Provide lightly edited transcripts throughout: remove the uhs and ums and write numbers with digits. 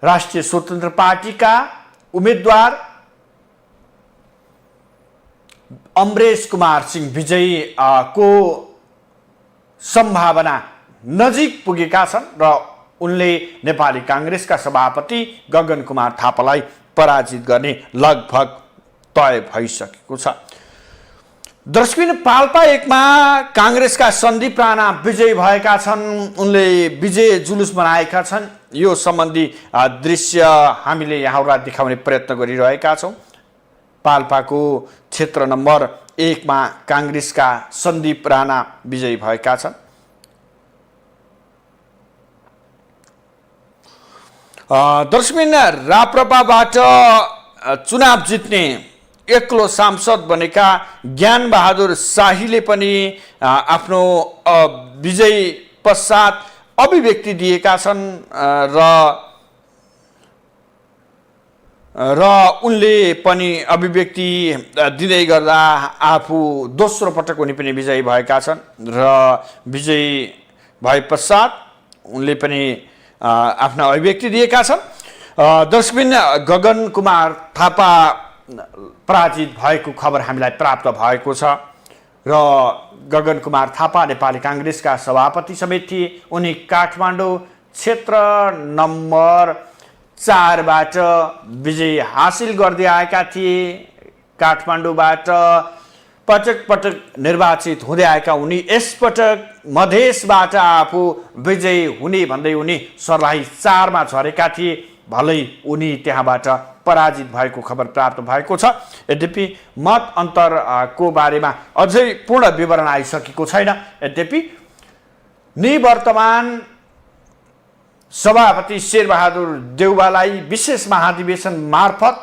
राष्ट्रिय स्वतन्त्र पार्टीका उम्मेदवार अमरेश कुमार सिंह विजयी को सम्भावना नजिक पुगेका छन् र उनले नेपाली कांग्रेसका सभापति गगन कुमार थापालाई पराजित गर्ने लगभग तय भइसकेको छ। दर्शकबिन पाल्पा 1 मा कांग्रेसका सन्दीप राणा विजयी भएका छन्। उनले विजय जुलुस बनाएका छन्। यो सम्बन्धी दृश्य हामीले यहाँहरूलाई देखाउने प्रयत्न गरिरहेका छौं। पाल्पाको क्षेत्र नम्बर 1 मा कांग्रेसका सन्दीप राणा विजयी भएका छन्। दर्शकबिन राप्रपाबाट चुनाव जित्ने एक्लो सांसद बनेका ज्ञान बहादुर शाहीले पनि आफ्नो विजय पश्चात अभिव्यक्ति दिएका छन् र उनले पनि अभिव्यक्ति दिँदै गर्दा आफू दोस्रो पटक उनी पनि विजयी भएका छन् र विजयी भए पश्चात उनले पनि आफ्ना अभिव्यक्ति दिएका छन्। दर्शकबिन गगन कुमार थापा पराजित भएको खबर हामीलाई प्राप्त भएको छ र गगन कुमार थापा नेपाली कांग्रेसका सभापति समेत थिए। उनी काठमाडौँ क्षेत्र नम्बर 4 बाट विजय हासिल गर्दै आएका थिए। काठमाडौँबाट पटक पटक निर्वाचित हुँदै आएका उनी यसपटक मधेसबाट आफू विजयी हुने भन्दै उनी सर्लाही 4 मा झरेका थिए। भलै उनी त्यहाँबाट पराजित भएको खबर प्राप्त भएको छ। यद्यपि मत अन्तरको बारेमा अझै पूर्ण विवरण आइसकेको छैन। यद्यपि निवर्तमान सभापति शेरबहादुर देउवालाई विशेष महाधिवेशन मार्फत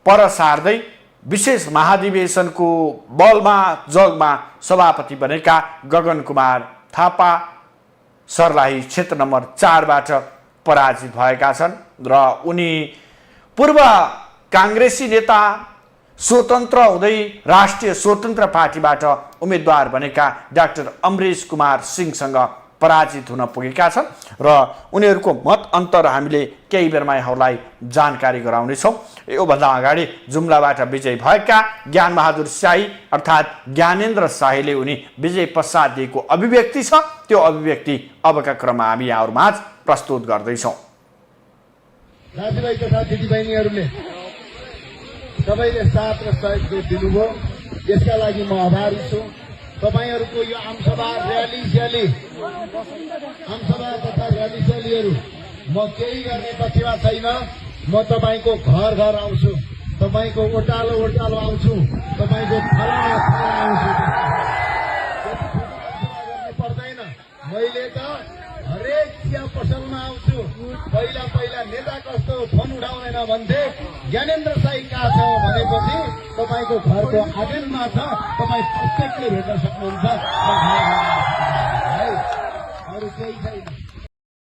पर सार्दै विशेष महाधिवेशनको बलमा जगमा सभापति बनेका गगन कुमार थापा सर्लाही क्षेत्र नम्बर 4 बाट पराजित भएका छन् र उनी पूर्व कांग्रेसी नेता स्वतन्त्र हुँदै राष्ट्रिय स्वतन्त्र पार्टीबाट उम्मेदवार बनेका डाक्टर अमरेश कुमार सिंहसँग पराजित हुन पुगेका छन् र उनीहरूको मत अन्तर हामीले केही बेरमा यहाँहरूलाई जानकारी गराउनेछौँ। योभन्दा अगाडि जुम्लाबाट विजयी भएका ज्ञान बहादुर शाही अर्थात् ज्ञानेन्द्र शाहीले उनी विजय पश्चात दिएको अभिव्यक्ति छ। त्यो अभिव्यक्ति अबका क्रममा हामी यहाँहरूमाझ प्रस्तुत गर्दैछौँ। साथीभाइ तथा दिदीबहिनीहरूले सबैले साथ र सहयोग दिनुभयो, यसका लागि म आभारी छु। तपाईहरुको यो आमसभा तथा र्यालीहरू म केही गर्ने पक्षमा छैन। म तपाईको घर घर आउँछु, तपाईको ओटालो आउँछु, तपाईको थला आउँछु। गर्ने पर्दैन। मैले त हरेक चिया पसलमा आउँछु। पहिला नेता कस्तो फोन उठाउँदैन भन्थे, ज्ञानेन्द्र शाही कहाँ छ भनेपछि तपाईको घरको आँगनमा छ, तपाई प्रत्येकले भेट्न सक्नुहुन्छ। अरू केही छैन।